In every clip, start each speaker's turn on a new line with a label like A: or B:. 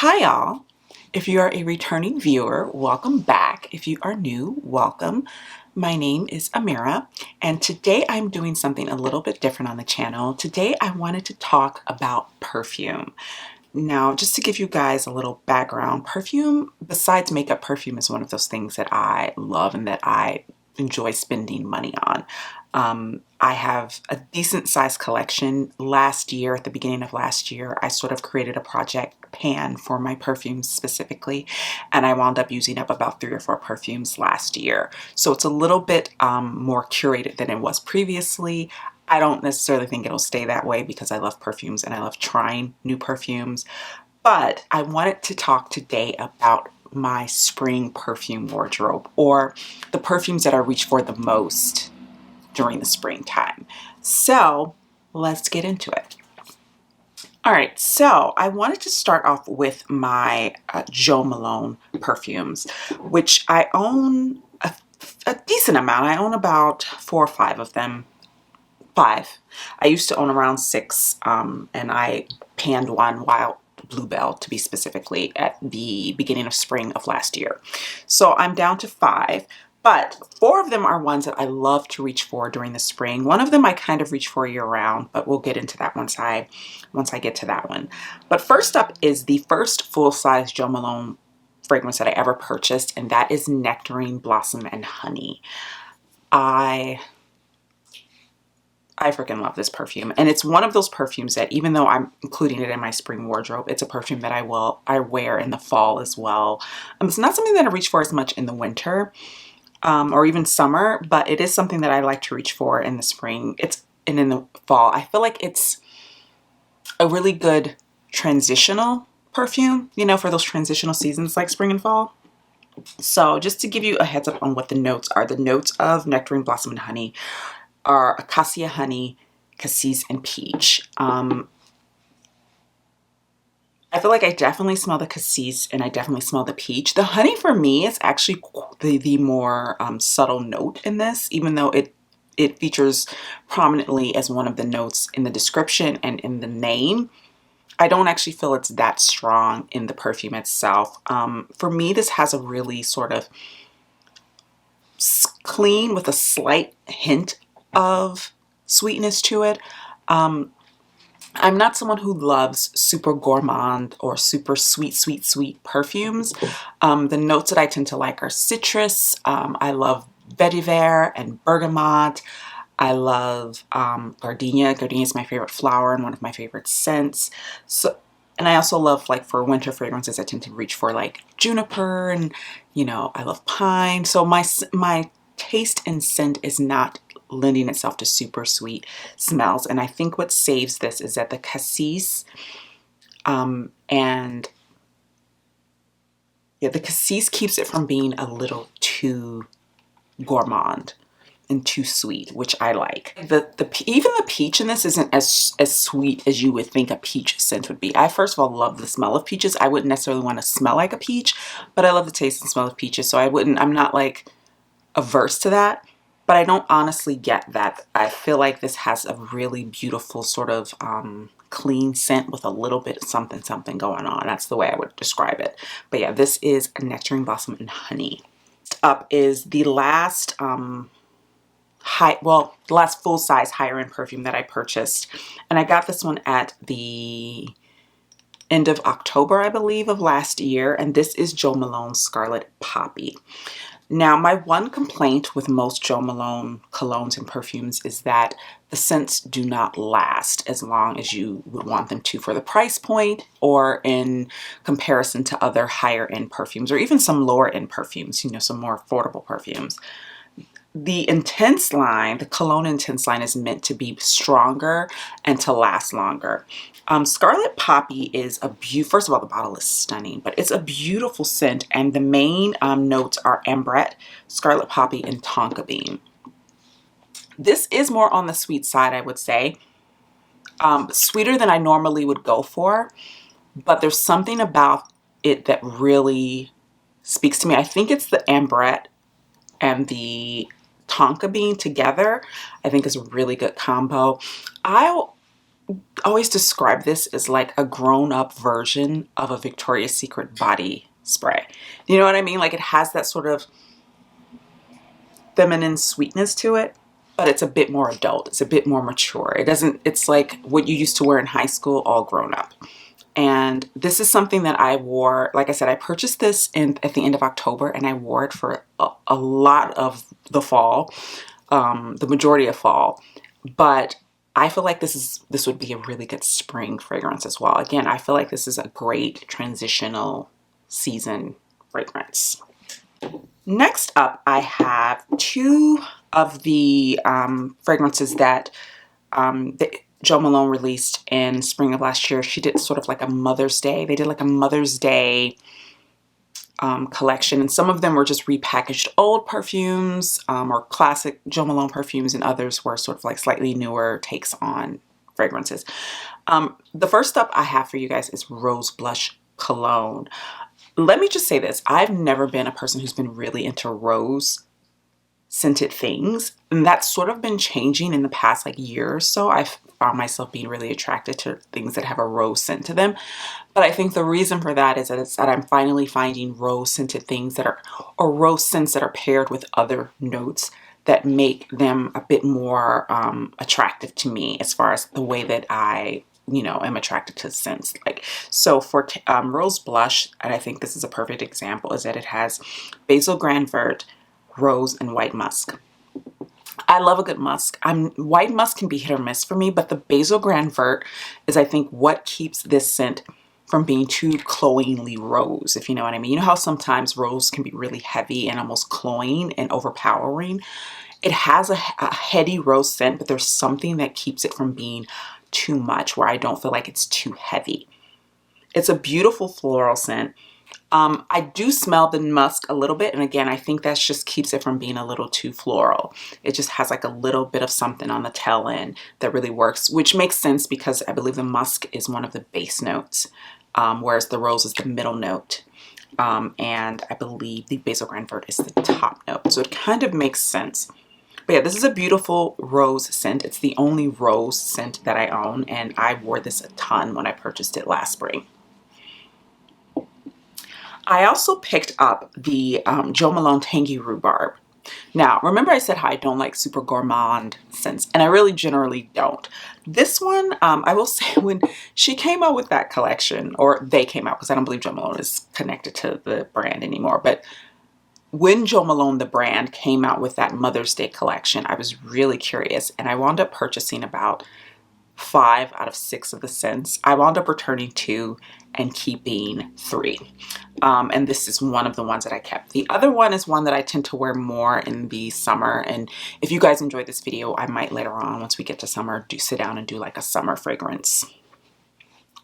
A: Hi, y'all. If you are a returning viewer, welcome back. If you are new, welcome. My name is Amira, and today I'm doing something a little bit different on the channel. Today I wanted to talk about perfume. Now, just to give you guys a little background, perfume, besides makeup, perfume is one of those things that I love and that I enjoy spending money on. I have a decent sized collection. Last year, at the beginning of last year, I sort of created a project pan for my perfumes specifically, and I wound up using up about 3 or 4 perfumes last year. So it's a little bit more curated than it was previously. I don't necessarily think it'll stay that way because I love perfumes and I love trying new perfumes. But I wanted to talk today about my spring perfume wardrobe, or the perfumes that I reach for the most during the springtime. So let's get into it. All right, so I wanted to start off with my Jo Malone perfumes, which I own a decent amount. I own about 4 or 5 of them. 5. I used to own around 6, and I panned one Wild Bluebell to be specifically at the beginning of spring of last year. So I'm down to 5, but 4 of them are ones that I love to reach for during the spring. One of them I kind of reach for year round, but we'll get into that once I get to that one. But first up is the first full-size Jo Malone fragrance that I ever purchased, and that is Nectarine Blossom and Honey. I freaking love this perfume, and it's one of those perfumes that, even though I'm including it in my spring wardrobe, it's a perfume that I wear in the fall as well. It's not something that I reach for as much in the winter or even summer, but it is something that I like to reach for in the spring. And in the fall. I feel like it's a really good transitional perfume, you know, for those transitional seasons like spring and fall. So just to give you a heads up on what the notes are, the notes of Nectarine Blossom and Honey are Acacia Honey, Cassis, and Peach. I feel like I definitely smell the Cassis and I definitely smell the peach. The honey for me is actually the more subtle note in this, even though it features prominently as one of the notes in the description and in the name. I don't actually feel it's that strong in the perfume itself. For me, this has a really sort of clean with a slight hint of sweetness to it. I'm not someone who loves super gourmand or super sweet perfumes. The notes that I tend to like are citrus. I love vetiver and bergamot. I love gardenia. Gardenia is my favorite flower and one of my favorite scents. And I also love, like, for winter fragrances, I tend to reach for like juniper, and you know, I love pine. So my taste and scent is not lending itself to super sweet smells, and I think what saves this is that the Cassis and yeah, the Cassis keeps it from being a little too gourmand and too sweet, which I like. Even the peach in this isn't as sweet as you would think a peach scent would be. I first of all love the smell of peaches. I wouldn't necessarily want to smell like a peach, but I love the taste and smell of peaches, so I'm not like averse to that. But I don't honestly get that. I feel like this has a really beautiful sort of clean scent with a little bit something going on. That's the way I would describe it. But yeah, this is Nectarine Blossom and Honey. Next up is the last the last full-size higher-end perfume that I purchased. And I got this one at the end of October, I believe, of last year. And this is Jo Malone's Scarlet Poppy. Now, my one complaint with most Jo Malone colognes and perfumes is that the scents do not last as long as you would want them to for the price point, or in comparison to other higher end perfumes, or even some lower end perfumes, you know, some more affordable perfumes. The Intense line, the Cologne Intense line, is meant to be stronger and to last longer. Scarlet Poppy is first of all, the bottle is stunning, but it's a beautiful scent, and the main notes are ambrette, Scarlet Poppy, and tonka bean. This is more on the sweet side, I would say. Sweeter than I normally would go for, but there's something about it that really speaks to me. I think it's the ambrette and the tonka bean together, I think, is a really good combo. always describe this as like a grown-up version of a Victoria's Secret body spray. You know what I mean? Like it has that sort of feminine sweetness to it, but it's a bit more adult. It's a bit more mature. It doesn't, it's like what you used to wear in high school, all grown up. And this is something that I wore, like I said, I purchased this at the end of October, and I wore it for a lot of the fall, the majority of fall. But I feel like this would be a really good spring fragrance as well. Again, I feel like this is a great transitional season fragrance. Next up, I have two of the fragrances that Jo Malone released in spring of last year. She did sort of like a Mother's Day. They did like a Mother's Day collection, and some of them were just repackaged old perfumes or classic Jo Malone perfumes, and others were sort of like slightly newer takes on fragrances. The first up I have for you guys is Rose Blush Cologne. Let me just say this. I've never been a person who's been really into rose scented things, and that's sort of been changing in the past like year or so. I've found myself being really attracted to things that have a rose scent to them. But I think the reason for that is that I'm finally finding rose scented things that are, or rose scents that are paired with other notes that make them a bit more attractive to me as far as the way that I am attracted to scents. Like, so for Rose Blush, and I think this is a perfect example, is that it has Basil Grand Vert, Rose, and White Musk. I love a good musk. White musk can be hit or miss for me, but the Basil Grand Vert is, I think, what keeps this scent from being too cloyingly rose, if you know what I mean. You know how sometimes rose can be really heavy and almost cloying and overpowering? It has a heady rose scent, but there's something that keeps it from being too much, where I don't feel like it's too heavy. It's a beautiful floral scent. I do smell the musk a little bit, and again, I think that just keeps it from being a little too floral. It just has like a little bit of something on the tail end that really works, which makes sense because I believe the musk is one of the base notes, whereas the rose is the middle note. And I believe the Basil Grand Vert is the top note. So it kind of makes sense. But yeah, this is a beautiful rose scent. It's the only rose scent that I own, and I wore this a ton when I purchased it last spring. I also picked up the Jo Malone Tangy Rhubarb. Now, remember I said how I don't like super gourmand scents, and I really generally don't. This one, I will say, when she came out with that collection, or they came out, because I don't believe Jo Malone is connected to the brand anymore, but when Jo Malone, the brand, came out with that Mother's Day collection, I was really curious, and I wound up purchasing about 5 out of 6 of the scents. I wound up returning 2 and keeping 3. And this is one of the ones that I kept. The other one is one that I tend to wear more in the summer. And if you guys enjoyed this video, I might later on, once we get to summer, sit down and do like a summer fragrance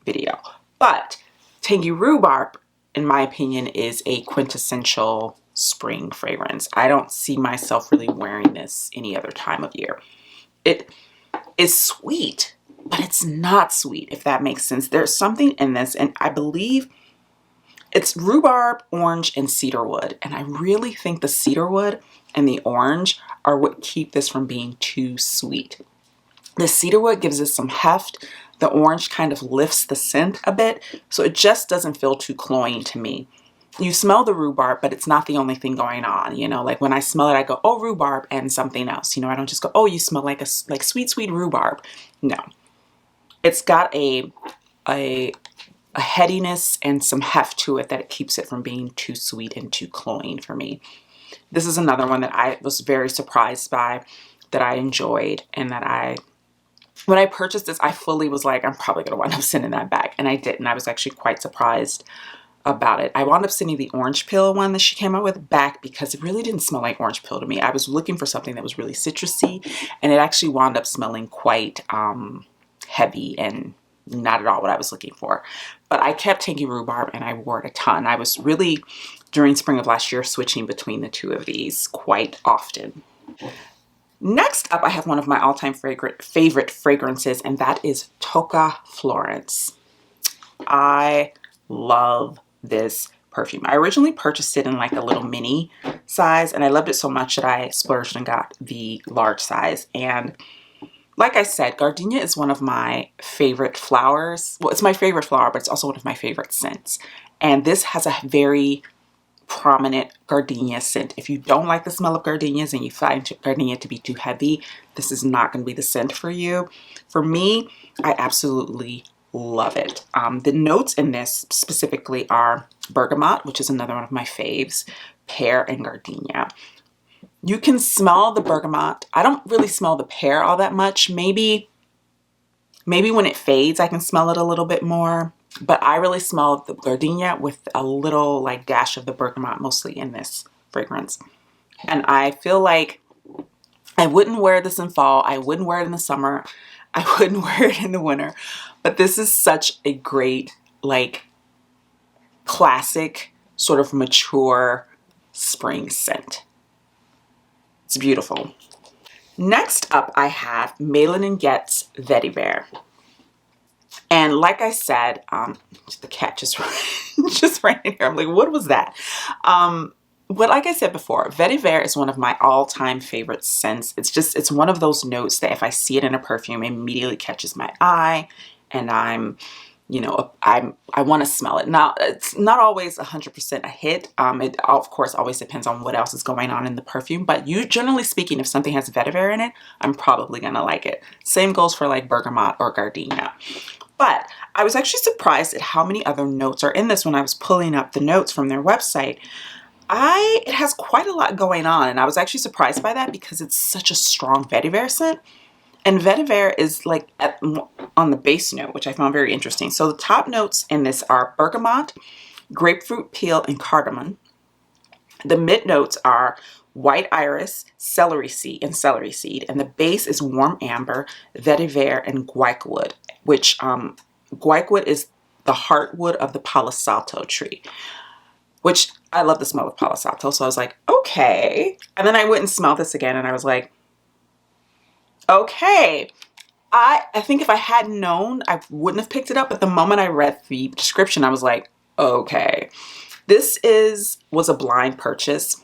A: video. But Tangy Rhubarb, in my opinion, is a quintessential spring fragrance. I don't see myself really wearing this any other time of year. It is sweet, but it's not sweet, if that makes sense. There's something in this, and I believe it's rhubarb, orange, and cedarwood. And I really think the cedarwood and the orange are what keep this from being too sweet. The cedarwood gives it some heft. The orange kind of lifts the scent a bit, so it just doesn't feel too cloying to me. You smell the rhubarb, but it's not the only thing going on. You know, like when I smell it, I go, oh, rhubarb, and something else. You know, I don't just go, oh, you smell like sweet, sweet rhubarb. No, it's got a headiness and some heft to it that it keeps it from being too sweet and too cloying for me. This is another one that I was very surprised by, that I enjoyed, and that when I purchased this, I fully was like, I'm probably going to wind up sending that back. And I didn't. I was actually quite surprised about it. I wound up sending the orange peel one that she came out with back because it really didn't smell like orange peel to me. I was looking for something that was really citrusy, and it actually wound up smelling quite heavy and not at all what I was looking for. But I kept Tangy Rhubarb and I wore it a ton. I was really, during spring of last year, switching between the two of these quite often. Next up, I have one of my all-time favorite fragrances, and that is Toca Florence. I love this perfume. I originally purchased it in like a little mini size, and I loved it so much that I splurged and got the large size. And Like I said, gardenia is one of my favorite flowers. Well, it's my favorite flower, but it's also one of my favorite scents. And this has a very prominent gardenia scent. If you don't like the smell of gardenias and you find gardenia to be too heavy, this is not going to be the scent for you. For me, I absolutely love it. The notes in this specifically are bergamot, which is another one of my faves, pear, and gardenia. You can smell the bergamot. I don't really smell the pear all that much. Maybe when it fades, I can smell it a little bit more. But I really smell the gardenia with a little like dash of the bergamot, mostly in this fragrance. And I feel like I wouldn't wear this in fall. I wouldn't wear it in the summer. I wouldn't wear it in the winter. But this is such a great, like, classic, sort of mature spring scent. It's beautiful. Next up, I have Malone Getz Vetiver. And like I said, the cat just just ran in here. I'm like, what was that? But like I said before, Vetiver is one of my all-time favorite scents. It's one of those notes that if I see it in a perfume, it immediately catches my eye, and I want to smell it. Now, it's not always 100% a hit. It of course always depends on what else is going on in the perfume, but generally speaking, if something has vetiver in it, I'm probably gonna like it. Same goes for like bergamot or gardenia. But I was actually surprised at how many other notes are in this when I was pulling up the notes from their website. It has quite a lot going on, and I was actually surprised by that because it's such a strong vetiver scent. And vetiver is like on the base note, which I found very interesting. So the top notes in this are bergamot, grapefruit peel, and cardamom. The mid notes are white iris, celery seed, and the base is warm amber, vetiver, and guaiac, which guaiac is the heartwood of the Palo Santo tree, which I love the smell of Palo Santo. So I was like, okay. And then I went and smelled this again, and I was like, okay. I think if I hadn't known, I wouldn't have picked it up. But the moment I read the description, I was like, okay. This was a blind purchase.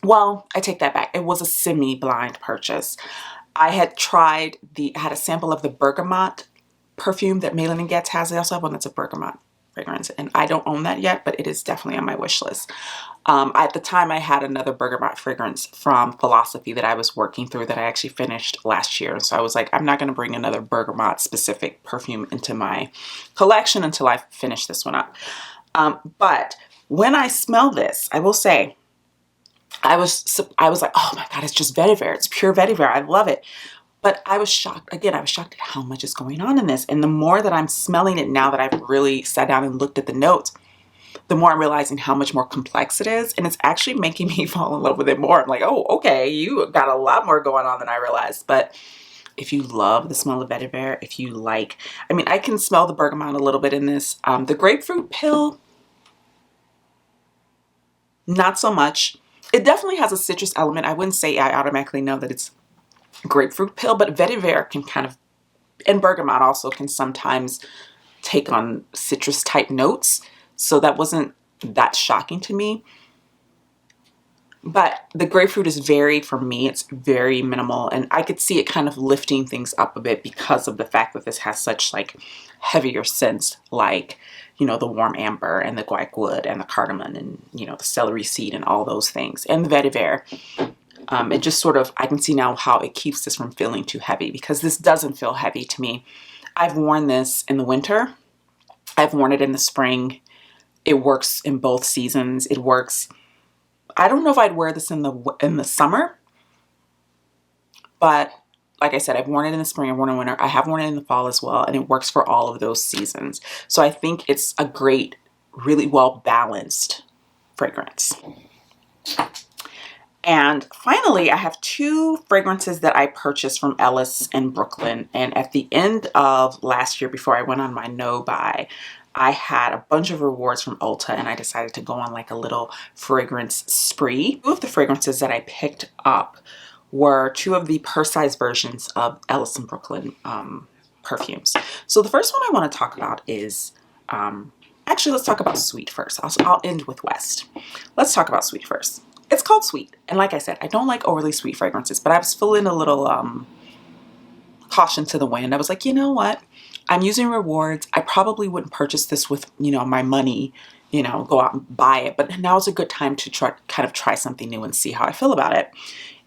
A: Well, I take that back. It was a semi-blind purchase. I had had a sample of the bergamot perfume that Malone Getz has. They also have one that's a bergamot fragrance, and I don't own that yet, but it is definitely on my wish list. At the time, I had another bergamot fragrance from Philosophy that I was working through that I actually finished last year. So I was like, I'm not going to bring another bergamot specific perfume into my collection until I finish this one up. But when I smell this, I will say, I was like, oh my God, it's just vetiver. It's pure vetiver. I love it. But I was shocked. Again, I was shocked at how much is going on in this. And the more that I'm smelling it now that I've really sat down and looked at the notes, the more I'm realizing how much more complex it is. And it's actually making me fall in love with it more. I'm like, oh, okay, you got a lot more going on than I realized. But if you love the smell of vetiver, if you like, I mean, I can smell the bergamot a little bit in this. The grapefruit pill, not so much. It definitely has a citrus element. I wouldn't say I automatically know that it's grapefruit pill, but vetiver can kind of, and bergamot also can sometimes take on citrus type notes. So that wasn't that shocking to me. But the grapefruit is for me, it's very minimal. And I could see it kind of lifting things up a bit because of the fact that this has such like heavier scents, like, you know, the warm amber and the guaiac and the cardamom and, you know, the celery seed and all those things. And the vetiver. It just sort of, I can see now how it keeps this from feeling too heavy, because this doesn't feel heavy to me. I've worn this in the winter. I've worn it in the spring. It works in both seasons. It works. I don't know if I'd wear this in the summer, but like I said, I've worn it in the spring, I've worn it in winter. I have worn it in the fall as well, and it works for all of those seasons. So I think it's a great, really well balanced fragrance. And finally, I have two fragrances that I purchased from Ellis in Brooklyn. And at the end of last year, before I went on my no-buy, I had a bunch of rewards from Ulta, and I decided to go on like a little fragrance spree. Two of the fragrances that I picked up were two of the purse-size versions of Ellis in Brooklyn perfumes. So the first one I want to talk about is, actually, let's talk about Sweet first. I'll end with West. Let's talk about Sweet first. It's called Sweet. And like I said, I don't like overly sweet fragrances, but I was feeling a little caution to the wind. I was like, you know what? I'm using rewards. I probably wouldn't purchase this with, my money, go out and buy it. But now is a good time to try something new and see how I feel about it.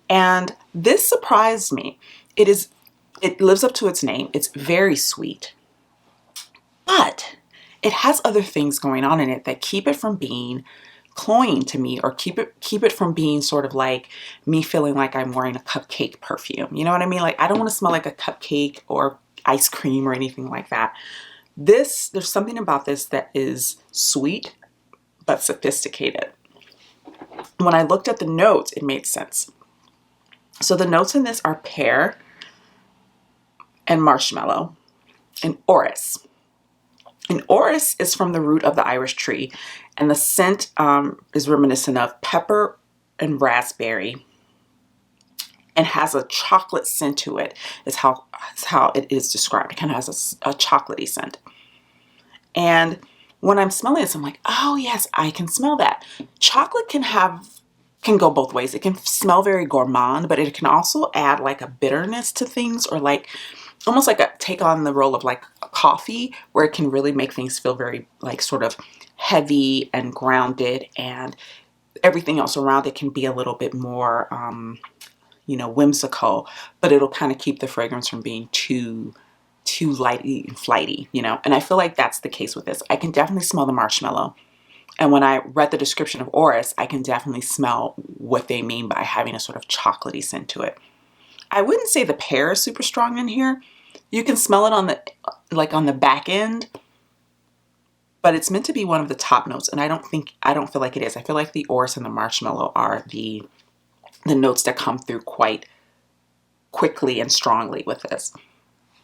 A: And this surprised me. It lives up to its name. It's very sweet, but it has other things going on in it that keep it from being cloying to me, or keep it from being sort of like me feeling like I'm wearing a cupcake perfume. You know what I mean? Like, I don't want to smell like a cupcake or ice cream or anything like that. There's something about this that is sweet but sophisticated. When I looked at the notes, it made sense. So the notes in this are pear and marshmallow and orris. And orris is from the root of the Irish tree, and the scent is reminiscent of pepper and raspberry, and has a chocolate scent to it. Is how it is described. It kind of has a chocolatey scent. And when I'm smelling this, I'm like, oh yes, I can smell that. Chocolate can go both ways. It can smell very gourmand, but it can also add like a bitterness to things, or like almost like take on the role of like a coffee, where it can really make things feel very like sort of heavy and grounded, and everything else around it can be a little bit more, whimsical, but it'll kind of keep the fragrance from being too lighty and flighty, And I feel like that's the case with this. I can definitely smell the marshmallow. And when I read the description of orris, I can definitely smell what they mean by having a sort of chocolatey scent to it. I wouldn't say the pear is super strong in here. You can smell it on the back end, but it's meant to be one of the top notes, and I don't feel like it is. I feel like the orris and the marshmallow are the notes that come through quite quickly and strongly with this.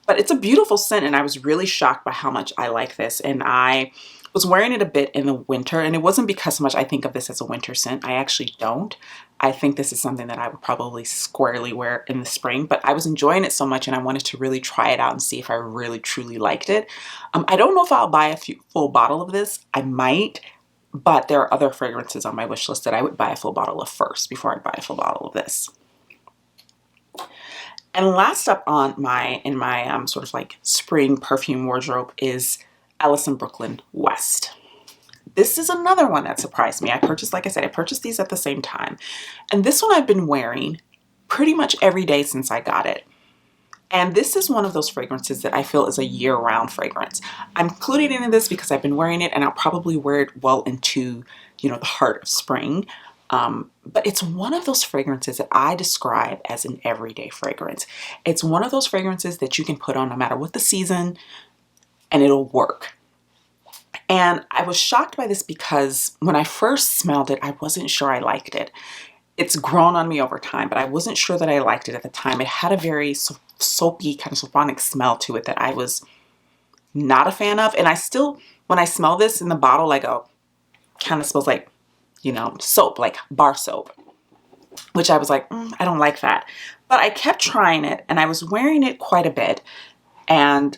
A: But it's a beautiful scent, and I was really shocked by how much I like this. And I was wearing it a bit in the winter, and it wasn't because so much I think of this as a winter scent. I actually don't. I think this is something that I would probably squarely wear in the spring, but I was enjoying it so much, and I wanted to really try it out and see if I really truly liked it. I don't know if I'll buy a full bottle of this. I might, but there are other fragrances on my wish list that I would buy a full bottle of first before I buy a full bottle of this. And last up in my sort of like spring perfume wardrobe is Alice in Brooklyn West. This is another one that surprised me. Like I said, I purchased these at the same time. And this one I've been wearing pretty much every day since I got it. And this is one of those fragrances that I feel is a year-round fragrance. I'm including it in this because I've been wearing it, and I'll probably wear it well into, the heart of spring. But it's one of those fragrances that I describe as an everyday fragrance. It's one of those fragrances that you can put on no matter what the season, and it'll work. And I was shocked by this because when I first smelled it, I wasn't sure I liked it. It's grown on me over time, but I wasn't sure that I liked it at the time. It had a very soapy, kind of sophronic smell to it that I was not a fan of. And I still, when I smell this in the bottle, kind of smells like, soap, like bar soap, which I was like, I don't like that. But I kept trying it, and I was wearing it quite a bit, and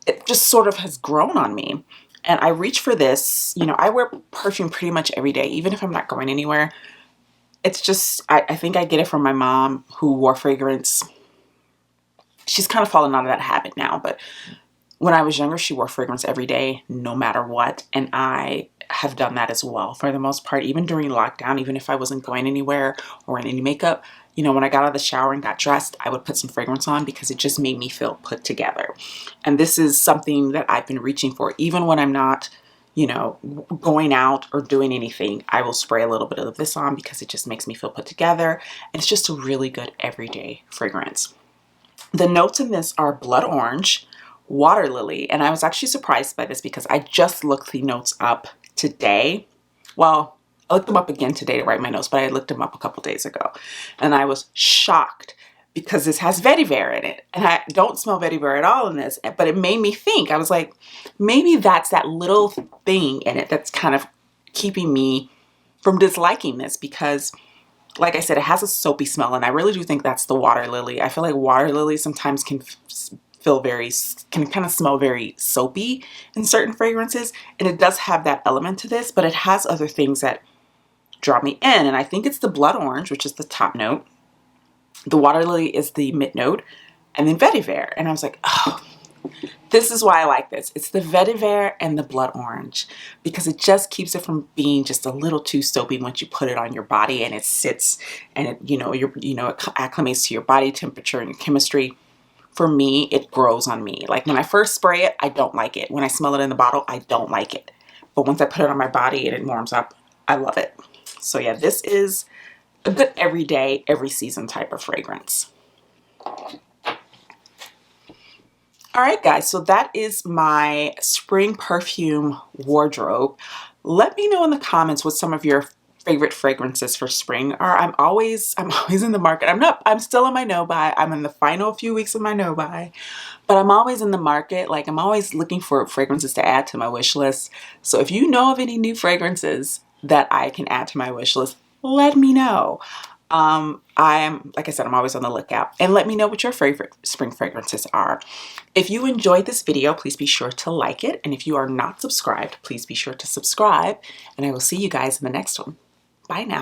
A: it just sort of has grown on me. And I reach for this, I wear perfume pretty much every day, even if I'm not going anywhere. It's just, I think I get it from my mom, who wore fragrance. She's kind of fallen out of that habit now, but when I was younger, she wore fragrance every day, no matter what. And I have done that as well for the most part, even during lockdown, even if I wasn't going anywhere or in any makeup. When I got out of the shower and got dressed, I would put some fragrance on because it just made me feel put together. And this is something that I've been reaching for. Even when I'm not, going out or doing anything, I will spray a little bit of this on because it just makes me feel put together. And it's just a really good everyday fragrance. The notes in this are blood orange, water lily, and I was actually surprised by this because I just looked the notes up today. Well, I looked them up again today to write my notes, but I looked them up a couple days ago, and I was shocked because this has vetiver in it, and I don't smell vetiver at all in this, but it made me think. I was like, maybe that's that little thing in it that's kind of keeping me from disliking this, because like I said, it has a soapy smell, and I really do think that's the water lily. I feel like water lily sometimes can kind of smell very soapy in certain fragrances, and it does have that element to this, but it has other things that draw me in, and I think it's the blood orange, which is the top note. The water lily is the mid note, and then vetiver. And I was like, oh, this is why I like this. It's the vetiver and the blood orange, because it just keeps it from being just a little too soapy once you put it on your body and it sits and it, it acclimates to your body temperature and your chemistry. For me, it grows on me. Like when I first spray it, I don't like it. When I smell it in the bottle, I don't like it. But once I put it on my body and it warms up, I love it. So yeah, this is a good everyday, every season type of fragrance. All right, guys, so that is my spring perfume wardrobe. Let me know in the comments what some of your favorite fragrances for spring are. I'm always in the market. I'm still in my no buy. I'm in the final few weeks of my no buy, but I'm always in the market. Like, I'm always looking for fragrances to add to my wish list. So if you know of any new fragrances that I can add to my wish list, let me know. Like I said, I'm always on the lookout, and let me know what your favorite spring fragrances are. If you enjoyed this video, please be sure to like it. And if you are not subscribed, please be sure to subscribe, and I will see you guys in the next one. Bye now.